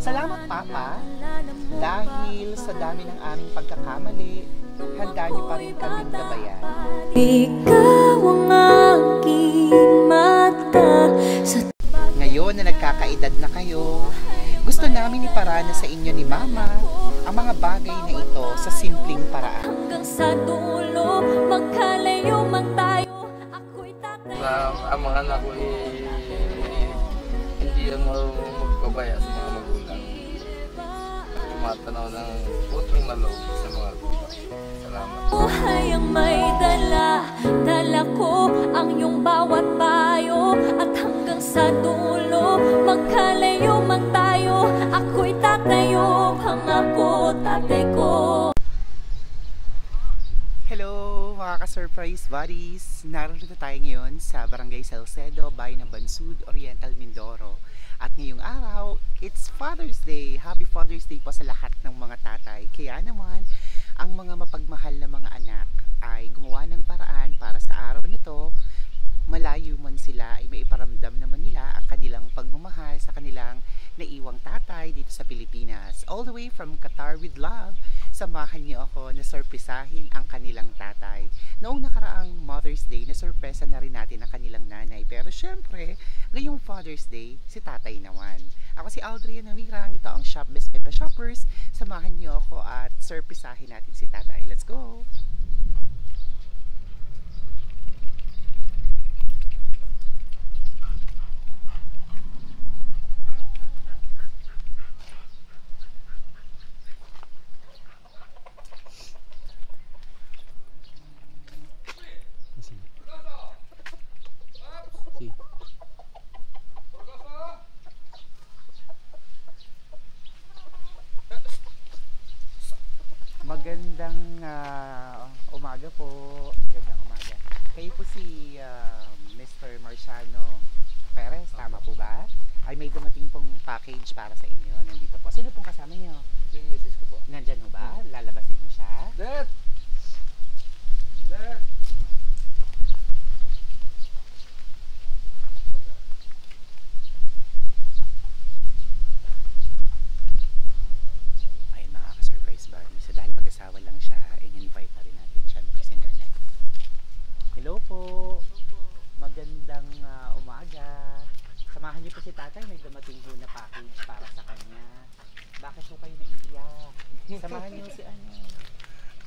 Salamat, Papa, dahil sa dami ng aming pagkakamali, handa niyo pa rin kaming gabayan. Ikaw ang aking mata. Ngayon na nagkakaedad na kayo, gusto namin iparana sa inyo ni Mama ang mga bagay na ito sa simpleng paraan. Hanggang sa dulo, magkalayo man tayo, ako'y tatayo. Ang mga anak ko hindi yan marunong magpabaya sa mga magulang. Tumatanaw ng putong na loob sa mga gulang. Salamat. Buhay ang may dala, dala ko ang iyong bawat payo. At hanggang sa dulo, magkalayo man tayo, ako'y tatayo, pangako tatay ko. Hello mga ka-surprise buddies! Narito tayo ngayon sa Barangay Salcedo, Bayan ng Bansud, Oriental, Mindoro. At ngayong araw, it's Father's Day! Happy Father's Day po sa lahat ng mga tatay. Kaya naman, ang mga mapagmahal na mga anak ay gumawa ng paraan para sa araw na to, malayo man sila ay maiparamdam naman nila ang kanilang pagmamahal sa kanilang naiwang tatay dito sa Pilipinas. All the way from Qatar with love, samahan niyo ako na sorpresahin ang kanilang tatay. Noong nakaraang Mother's Day, na sorpresa na rin natin ang kanilang nanay. Pero syempre, ngayong Father's Day, si tatay naman. Ako si Audrey Namirang, ito ang Shop Best By Shoppers. Samahan niyo ako at sorpresahin natin si tatay. Let's go! Magandang umaga po. Magandang umaga. Kayo po si Mr. Marciano Perez, tama po ba? Ay may dumating pong package para sa inyo. Nandito po. Sino pong kasama niyo? Yung message ko po. Nandyan mo ba? Lalabasin mo siya? Dad! Dad! Mag-asawa lang siya, in-invite na rin natin syempre si nanay. Hello po. Magandang umaga. Samahan niyo po si tatay, may dumating po na package para sa kanya. Bakit po kayo naiiyak? Samahan niyo si ano.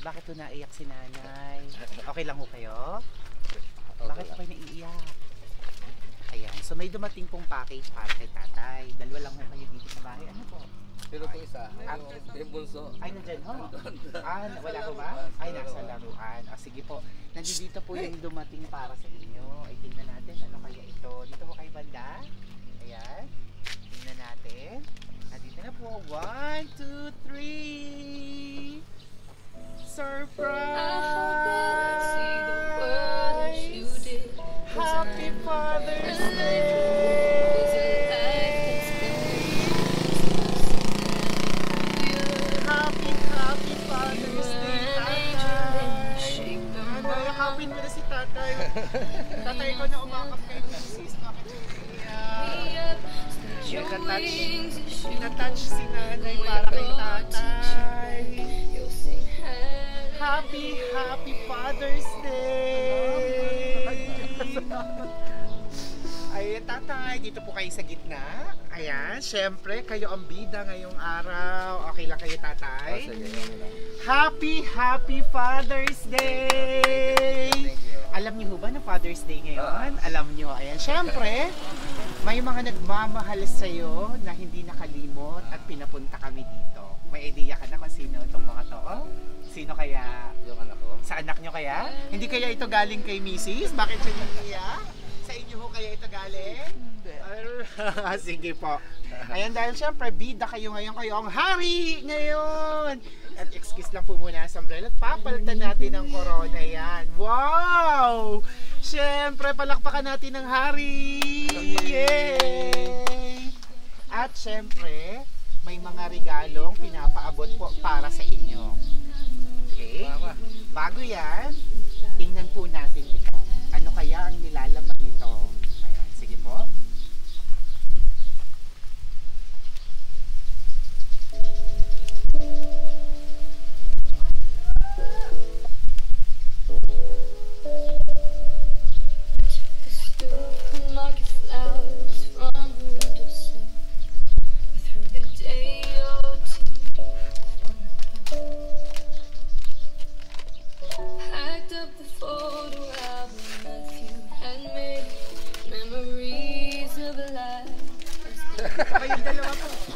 Bakit po naiiyak si nanay? Okay lang po kayo? Bakit po kayo naiiyak? Ayan, so may dumating pong package para kay tatay. Dalawa lang po kayo dito sa bahay. Ano po? Pero ito isa, yung bunso. Ay, nandyan ho? Wala ko ba? Ay, nasa laruan. Sige po, nandito po yung dumating para sa inyo. Ay, tingnan natin, ano kaya ito? Dito po kay banda. Ayan. Tingnan natin. Nandito na po. 1, 2, 3! Surprise! Happy Father's Day! Yakapin mo na si tatay. Tatay ko na umakap kay Mrs. Bakit siya iiyak? Pinatouch si nanay para kay tatay. Happy Father's Day! Ay, tatay, dito po kayo sa gitna. Ayan, syempre, kayo ang bida ngayong araw. Okay lang kayo, tatay? Happy Father's Day! Alam niyo ba na Father's Day ngayon? Alam niyo, ayan. Syempre, may mga nagmamahal sa'yo na hindi nakalimot at pinapunta kami dito. May idea ka na kung sino itong mga to? Sino kaya? Yung anak ko. Sa anak niyo kaya? Hindi kaya ito galing kay Mrs.? Bakit siya naiiyak? Sa inyo ho kaya ito galing? Sige po. Ayan, dahil syempre bida kayo ngayon, kayo ang hari ngayon. At excuse lang po muna sa umbrella at papalitan natin ang corona yan. Wow! Syempre palakpakan natin ang hari. Yay! At syempre may mga regalong pinapaabot po para sa inyo. Okay? Bago yan, tingnan po natin ito. Ano kaya ang nilalaman nito? Ayan, sige po.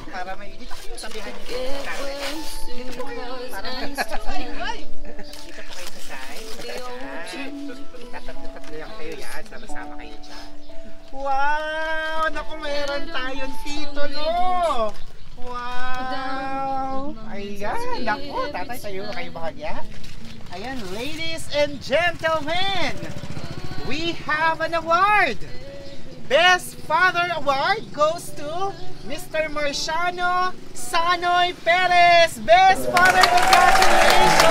Para may, dito kayo, sabihan niyo. Dito po kayo, para dito po kayo sa side. Tatlo lang kayo yan, sama-sama kayo dyan. Wow! Naku, meron tayong titulo! Wow! Ayan, naku, tatay tayo, kayo bahagya. Ayan, ladies and gentlemen, we have an award! Best Father Award goes to Mr. Marciano Sanoy Perez! Best Father, congratulations!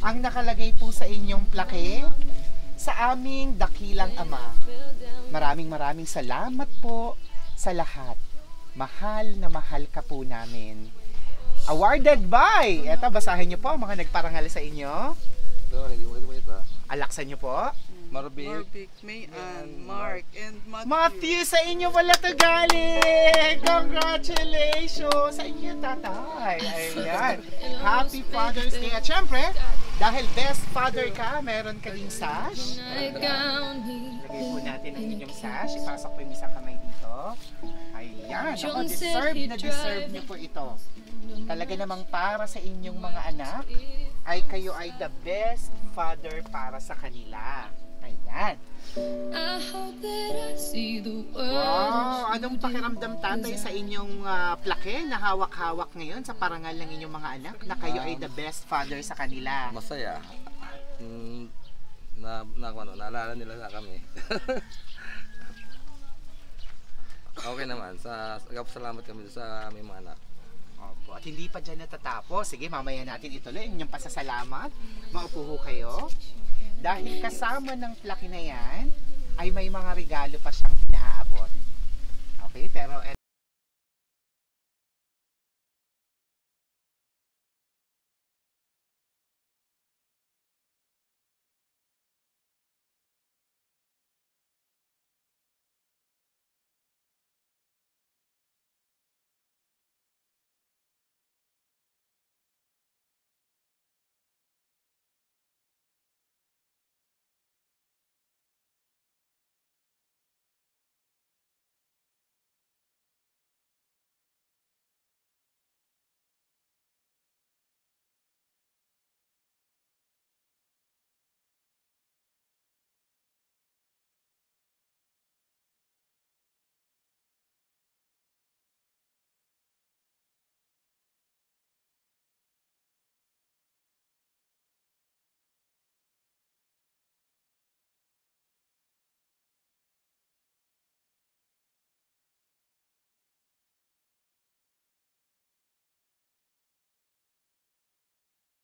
Ang nakalagay po sa inyong plaque, sa aming dakilang ama, maraming salamat po sa lahat. Mahal na mahal ka po namin. Awarded by, eto basahin niyo po ang mga nagparangal sa inyo. Hindi mo ito. Alaksan niyo po. Marbik, Mayan, Mark, and Matthew, sa inyo wala to galing! Congratulations! Sa inyo, tatay. Ayan. Happy Father's Day. At syempre, dahil best father ka, meron ka ding sash. Lagay po natin ang inyong sash. Ipasok po yung isang kamay dito. Ayan. Ako, deserve niyo po ito. Talaga namang para sa inyong mga anak, ay kayo ay the best father para sa kanila. Ayan. Wow! Anong pakiramdam, tatay, sa inyong plaque na hawak-hawak ngayon sa parangal ng inyong mga anak na kayo ay the best father sa kanila? Masaya. Naalala nila sa kami. Okay naman. Salamat kami sa aming mga anak. Opo. At hindi pa dyan natatapos. Sige, mamaya natin ituloy ang inyong pasasalamat. Maupo ho kayo. Dahil kasama ng plaque na yan, ay may mga regalo pa siyang pinaaabot. Okay, pero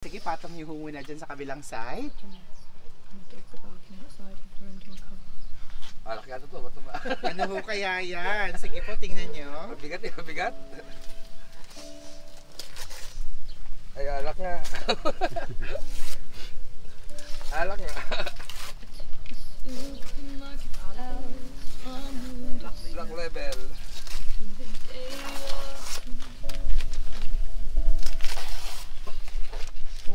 sige, patong niyo muna dyan sa kabilang side. Alak yata to, ba't ba? Ano ho kaya yan? Sige po, tingnan nyo. Mabigat eh, mabigat. Ay, alak nga. Alak nga. Black level.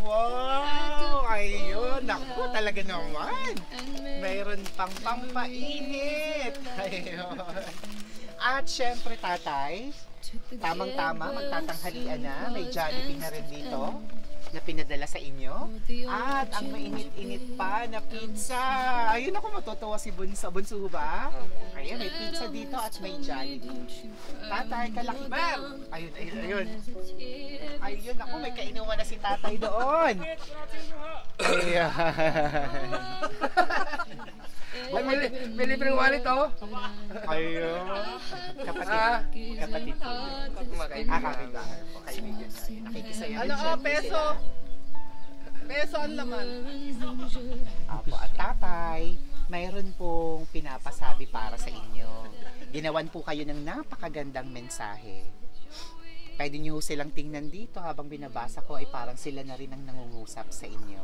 Wow! Ayun! Naku, talaga naman! Mayroon pang pampainit! Ayun! At syempre, tatay, tamang-tama, magtatanghalian na. May Jollibee na rin dito na pinadala sa inyo. At ang mainit-init pa na pizza. Ayun, ako matutuwa si Bunso. Bunso ba? Ayun, may pizza dito at may Jollibee. Tatay, kalakibar! Ayun, ayun, ayun. Ayun, ako, may kainuman na si tatay doon. Ayan. May libreng wallet oh. Ayun. Kapatid po. Kapatid po. Kaibigan na. Nakikisaya Ano siya. peso? Peso ang laman. Apo, at tatay, mayroon pong pinapasabi para sa inyo. Ginawan po kayo ng napakagandang mensahe. Pwede nyo silang tingnan dito habang binabasa ko ay parang sila na rin ang nangungusap sa inyo.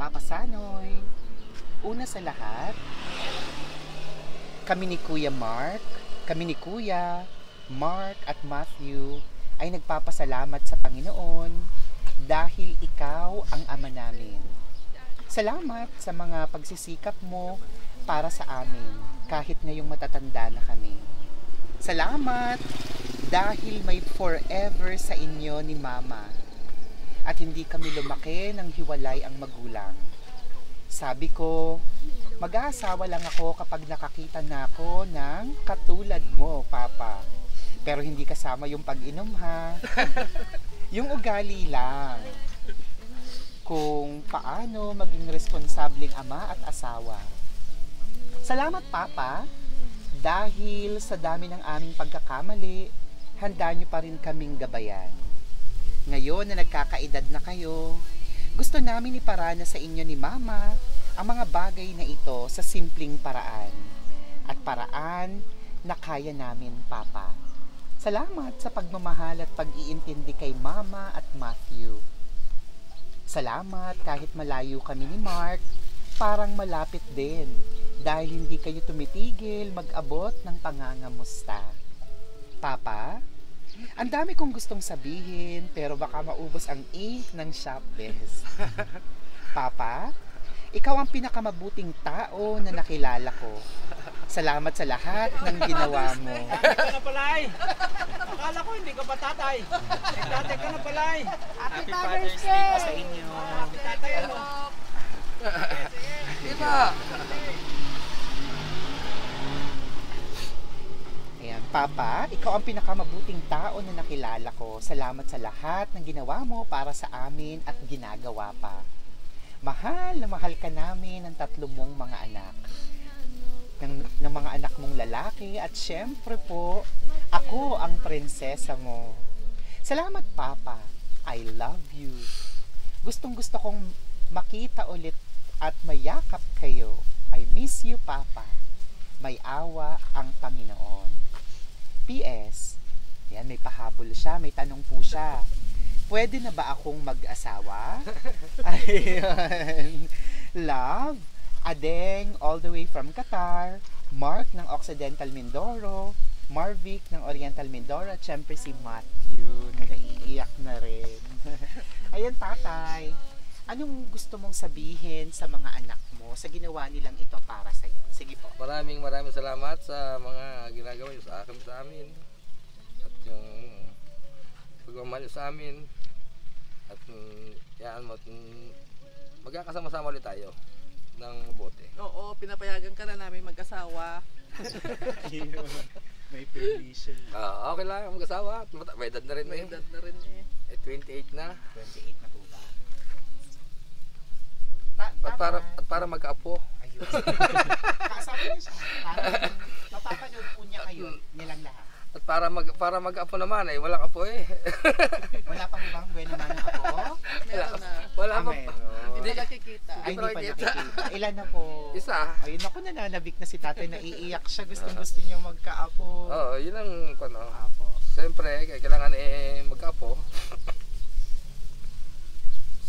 Papa Sanoy, una sa lahat, kami ni Kuya Mark, kami ni Kuya, Mark at Matthew ay nagpapasalamat sa Panginoon dahil ikaw ang ama namin. Salamat sa mga pagsisikap mo para sa amin. kahit ngayong matatanda na kami. Salamat dahil may forever sa inyo ni Mama at hindi kami lumaki ng hiwalay ang magulang. Sabi ko, mag-aasawa lang ako kapag nakakita na ako ng katulad mo, Papa. Pero hindi kasama yung pag-inom, ha? Yung ugali lang. Kung paano maging responsableng ama at asawa. Salamat, Papa, dahil sa dami ng aming pagkakamali, handa niyo pa rin kaming gabayan. Ngayon na nagkakaedad na kayo, gusto namin iparana sa inyo ni Mama ang mga bagay na ito sa simpleng paraan. At paraan na kaya namin, Papa. Salamat sa pagmamahal at pag-iintindi kay Mama at Matthew. Salamat kahit malayo kami ni Mark, parang malapit din dahil hindi kayo tumitigil mag-abot ng pangangamusta. Papa, ang dami kong gustong sabihin pero baka maubos ang ink ng Shopbest. Papa, ikaw ang pinakamabuting tao na nakilala ko. Salamat sa lahat ng ginawa mo. Tatay ka na pala eh. Akala ko hindi ka pa tatay. Tatay ka na pala eh. Happy Father's Day po sa inyo. Tatay ano? Diba? Ayan, Papa, ikaw ang pinakamabuting tao na nakilala ko. Salamat sa lahat ng ginawa mo para sa amin at ginagawa pa. Mahal na mahal ka namin ng 3 mong mga anak. Ng mga anak mong lalaki at syempre po, ako ang prinsesa mo. Salamat, Papa. I love you. Gustong gusto kong makita ulit at mayakap kayo. I miss you, Papa. May awa ang Panginoon. P.S. Yan, may pahabol siya, may tanong po siya. Pwede na ba akong mag-asawa? Ayun. Love, Adeng all the way from Qatar, Mark ng Occidental Mindoro, Marvic ng Oriental Mindoro, at syempre si Matthew na naiiyak na rin. Ayan, Tatay, anong gusto mong sabihin sa mga anak mo sa ginawa nilang ito para sa iyo? Sige po. Maraming salamat sa mga ginagawa niyo sa akin, sa amin. At yung pagmamahal niyo sa amin. At yan mo, magkakasama-sama ulit tayo ng mabuti. Oo, pinapayagan ka na namin mag-asawa. May permission. Okay lang mag-asawa. May edad na rin May eh. edad na rin eh. 28 na. 28 na po ba? At para mag-apo. Ayun. Kasama niya siya. Parang mapapanood po niya kayo nilang lahat. At para mag-apo naman eh, walang apo eh. Wala pa bang buwan naman ng ako? Meron na. Wala pa. Meron. Hindi nakikita. Ay, hindi pa nakikita. nakikita. Ilan na po? Isa. Ayun ako, nananabik na si tatay, naiiyak siya. Gusto niya magkaapo. Oo, yun ang ano. Apo. Siyempre, kailangan magkaapo.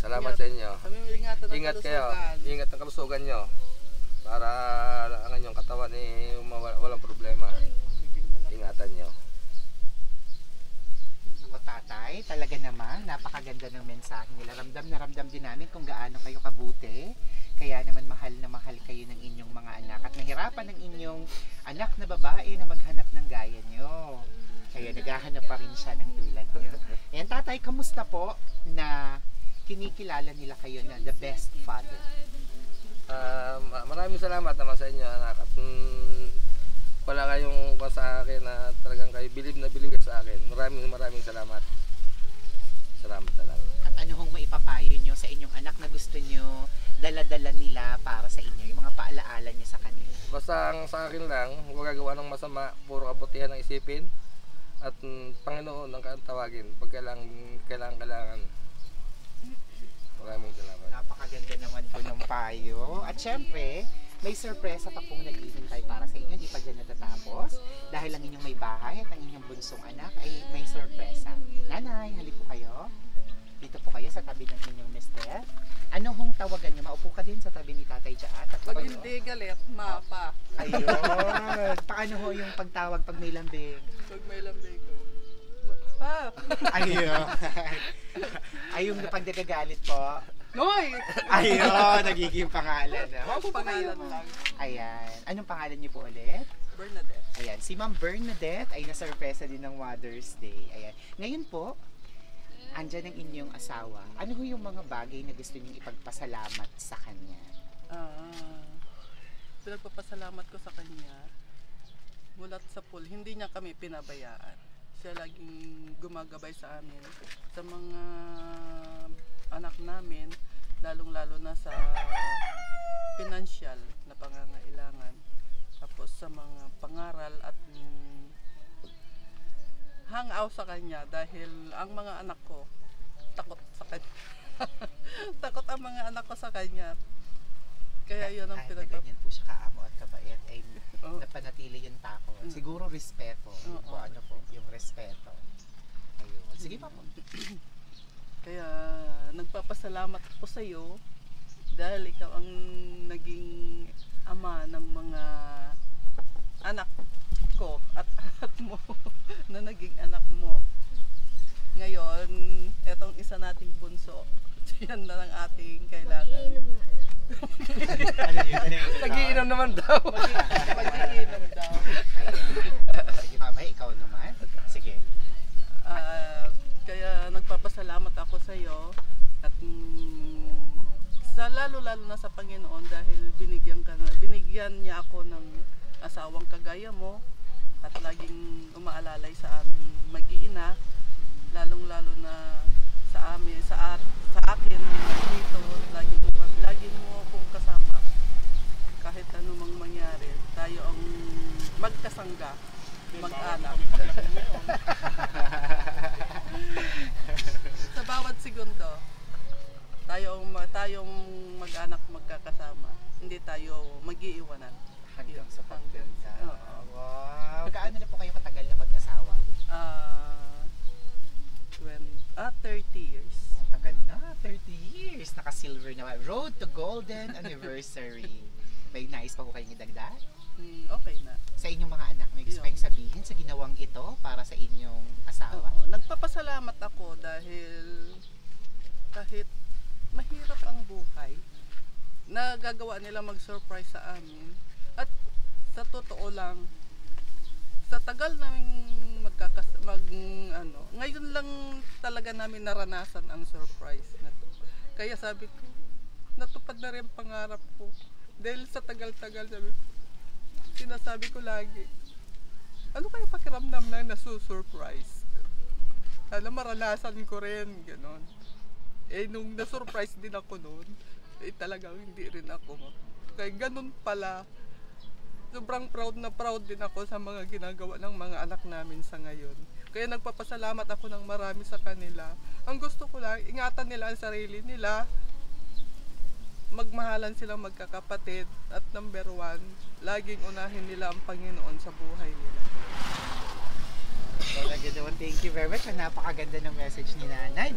Salamat sa inyo. Kami ingatan ng Ingat kayo. kalusugan. Ingat ang kalusugan nyo. Para ang inyong katawan walang problema. Ingatan nyo. Ako, tatay, talaga naman, napakaganda ng mensahe nila. Ramdam na ramdam din namin kung gaano kayo kabuti. Kaya naman mahal na mahal kayo ng inyong mga anak. At nahirapan ng inyong anak na babae na maghanap ng gaya nyo. Kaya naghahanap pa rin siya ng tulad nyo. Ayan, tatay, kamusta po na kinikilala nila kayo na the best father? Maraming salamat naman sa inyo, anak. At wala kayong sa akin na talagang kayo bilib na bilib sa akin. Maraming salamat. Salamat na lang. At ano hong maipapayo nyo sa inyong anak na gusto nyo dala-dala nila para sa inyo? Yung mga paalaala nyo sa kanila? Basta ang sa akin lang, huwag gagawa ng masama, puro kabutihan ang isipin. At Panginoon ang tawagin pag kailangan. Maraming salamat. Napakaganda naman po ng payo. At syempre, may sorpresa pa pong naghihintay para sa inyo. Di pa dyan natatapos. Dahil ang inyong may bahay at ang inyong bunsong anak ay may sorpresa. Nanay, halip po kayo. Dito po kayo sa tabi ng inyong mister. Ano hong tawagan niyo? Maupo ka din sa tabi ni Tatay Jaat. At Pag kayo. hindi galit, mapa. Ayun. Paano ho yung pagtawag pag may lambing? Pag may lambing ko. Pa! Ayun. Ay, yung pag nagagalit po. Noy! Ayun, nagiging pangalan na. Maupo po kayo. Pangalan lang. Ayan. Anong pangalan niyo po ulit? Bernadette. Ayan, si Ma'am Bernadette ay nasurpresa din ng Mother's Day. Ayan. Ngayon po, andyan ang inyong asawa. Ano ho yung mga bagay na gusto niyong ipagpasalamat sa kanya? Pinagpapasalamat ko sa kanya. Mulat sa pool, hindi niya kami pinabayaan. Siya laging gumagabay sa amin. Sa mga anak namin, lalong-lalo na sa financial na pangangailangan. Tapos sa mga pangaral at hang-out sa kanya dahil ang mga anak ko takot sa kanya. Takot ang mga anak ko sa kanya. Kaya yun ang Kahit na ganyan po siya kaamo at kabait, ay Oo. napanatili yung takot. Siguro respeto. Yun po, ano po, yung respeto. Ayun. Sige pa po. Kaya nagpapasalamat ako sa iyo dahil ikaw ang naging ama ng mga anak ko at anak mo na naging anak mo. Ngayon, etong isa nating bunso. Yan na ang ating kailangan. Ano yun? Ano yun? Nagiinom naman daw. Mag-iinom daw. Ayun. Sige mamay, ikaw naman. Sige. Kaya nagpapasalamat ako sa iyo at sa lalo-lalo na sa Panginoon dahil binigyan niya ako ng asawang kagaya mo at laging umaalalay sa aming mag-iina, lalong-lalo na sa amin, sa akin dito, lagi mo akong kasama. Kahit ano mang mangyari, tayo ang magkasangga, mag-anak. Sa bawat segundo, tayong mag-anak magkakasama. Hindi tayo mag-iiwanan. Hanggang sa pagdanda. Oo. Wow. Gaano na po kayo katagal na mag-asawa? 30 years. Ang tagal na, 30 years. Naka-silver na. Road to golden anniversary. May nais pa po kayong idagdag? Okay na. Sa inyong mga anak, may gusto Yun. kayong sabihin sa ginawang ito para sa inyong asawa? Oo. Nagpapasalamat ako dahil kahit mahirap ang buhay, nagagawa nila mag-surprise sa amin. At sa totoo lang, sa tagal namin ngayon lang talaga namin naranasan ang surprise na to. Kaya sabi ko, natupad na rin ang pangarap ko. Dahil sa tagal-tagal sinasabi ko lagi, ano kaya pakiramdam na nasusurprise? Alam, maranasan ko rin, gano'n. Nung na-surprise din ako noon, talagang hindi rin ako. Kaya ganun pala, sobrang proud din ako sa mga ginagawa ng mga anak namin sa ngayon. Kaya nagpapasalamat ako ng marami sa kanila. Ang gusto ko lang, ingatan nila ang sarili nila, magmahalan silang magkakapatid, at number 1, laging unahin nila ang Panginoon sa buhay nila. Talaga naman, thank you very much. Napakaganda ng message ni Nanay.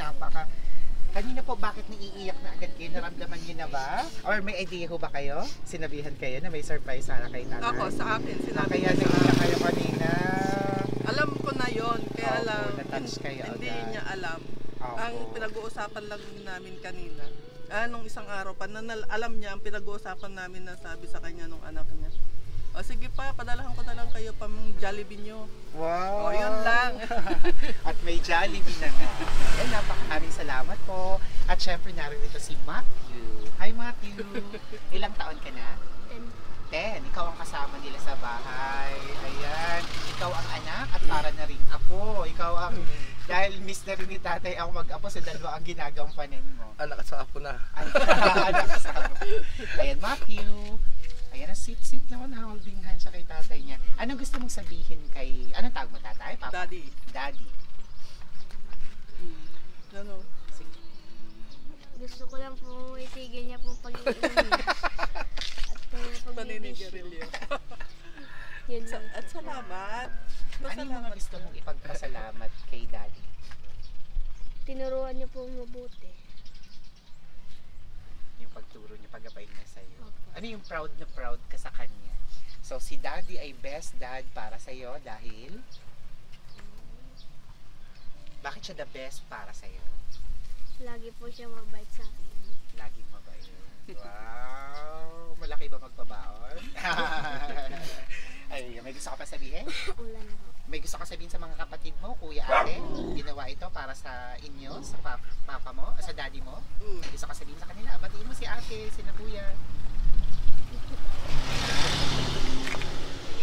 Kanina po, bakit naiiyak na agad kayo? Naramdaman niyo na ba? Or may idea ho ba kayo? Sinabihan kayo na may surprise sana kay Nanay? Ako, sa akin, sinabi Kaya niya sa naiiyak kayo kanina. alam ko na yon, kaya Opo, lang na-touch kayo hindi agad. niya alam. Opo. Ang pinag-uusapan lang namin kanina, nung isang araw pa, alam niya ang pinag-uusapan namin na sabi sa kanya nung anak niya. O sige pa, padalahan ko na lang kayo pa mong Jollibee nyo. Wow! O yun lang. At may Jollibee na nga. Ay, napakaraming salamat po. At syempre narito si Matthew. Hi Matthew! Ilang taon ka na? 10. Ikaw ang kasama nila sa bahay. Ayan. Ikaw ang anak at para na rin apo. Ikaw ang, dahil miss na rin ni tatay ang mag-apo, sa dalawa ang ginagampanan mo. Anak at apo na. Anak kasama. Ayan, Matthew. Ayan, sit naman, holding hand siya kay tatay niya. Anong gusto mong sabihin kay, anong tawag mo tatay? Papa? Daddy. Daddy. Ano? Sige. Gusto ko lang po itigil niya pong pag-iinom. At Paninigarilyo. Yun lang. At salamat. Ano yung mga gusto mong ipagpasalamat kay Daddy? Tinuruan niyo po mabuti. Yung pagturo niya, paggabay niya sa'yo. Opo. Ano yung proud na proud ka sa kanya? So, si Daddy ay best dad para sa'yo dahil? Bakit siya the best para sa'yo? Lagi po siya mabait sa akin. Laging mabait. Wow! Malaki ba magbabaon? Ay, may gusto ka pa sabihin? Wala na po. May gusto ka sabihin sa mga kapatid mo, kuya, ate? Ginawa ito para sa inyo, sa papa mo, sa daddy mo? May gusto ka sabihin sa kanila? Batiin mo si ate, si kuya.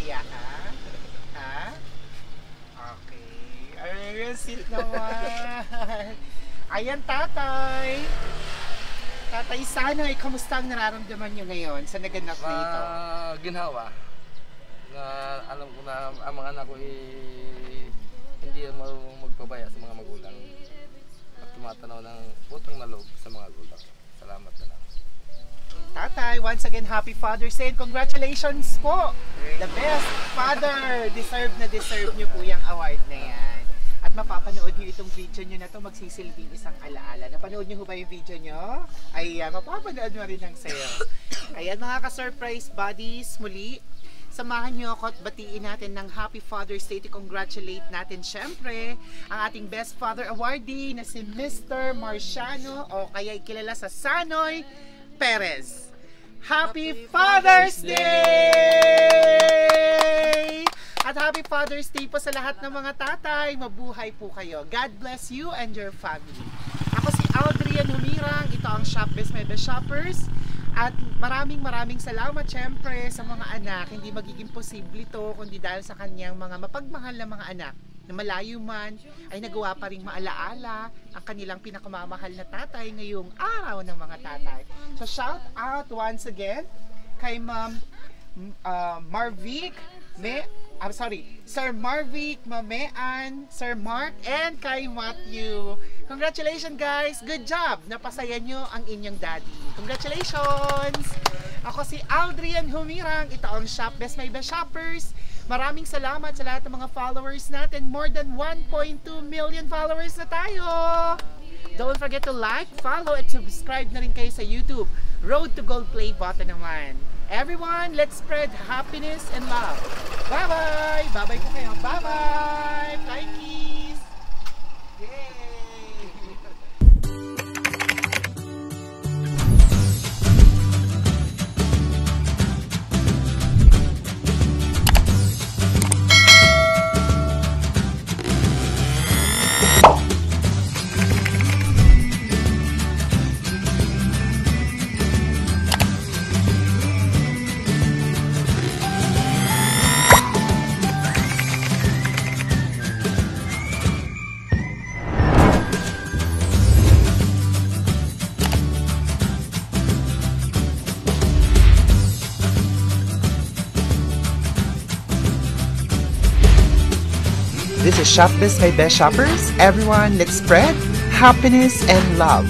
Iya ka? Ha? Okay. Ay, sweet naman. Ayan, tatay. Tatay Sanoy, kamusta ang nararamdaman nyo ngayon sa naganap na ito? Ginhawa na alam ko na ang mga anak ko hindi marunong magpabaya sa mga magulang at tumatanaw ng utang na loob sa mga magulang. Salamat na lang. Tatay, once again, happy Father's Day and congratulations po! The best father! Deserve na deserve nyo po yung award na yan. At mapapanood nyo itong video nyo na to magsisilbing isang alaala. Napanood nyo ba yung video nyo? Ay, mapapanood mo rin ang sayo. Ayan mga ka-surprise buddies, muli, samahan nyo ako at batiin natin ng Happy Father's Day to congratulate natin syempre ang ating Best Father Awardee na si Mr. Marciano o kaya kilala sa Sanoy Perez. Happy Father's Day! At Happy Father's Day po sa lahat ng mga tatay. Mabuhay po kayo. God bless you and your family. Ako si Aldrian Humirang. Ito ang Shop Best My Best Shoppers. At maraming salamat syempre sa mga anak. Hindi magiging posible ito kundi dahil sa kanyang mga mapagmahal na mga anak na malayo man ay nagawa pa ring maalaala ang kanilang pinakamamahal na tatay ngayong araw ng mga tatay. So shout out once again kay Ma'am Marvic, Sir Marvic, Mamean, Sir Mark, and kay Matthew. Congratulations guys! Good job! Napasaya nyo ang inyong daddy. Congratulations! Ako si Aldrian Humirang. Ito ang Shop Best My Best Shoppers. Maraming salamat sa lahat ng mga followers natin. More than 1.2 million followers na tayo! Don't forget to like, follow, at subscribe na rin kayo sa YouTube. Road to Gold Play button naman. Everyone, let's spread happiness and love. Bye-bye! Bye-bye po kayo. Bye-bye! Fly kiss! Yay! This is Shop Best My Best Shoppers. Everyone, let's spread happiness and love.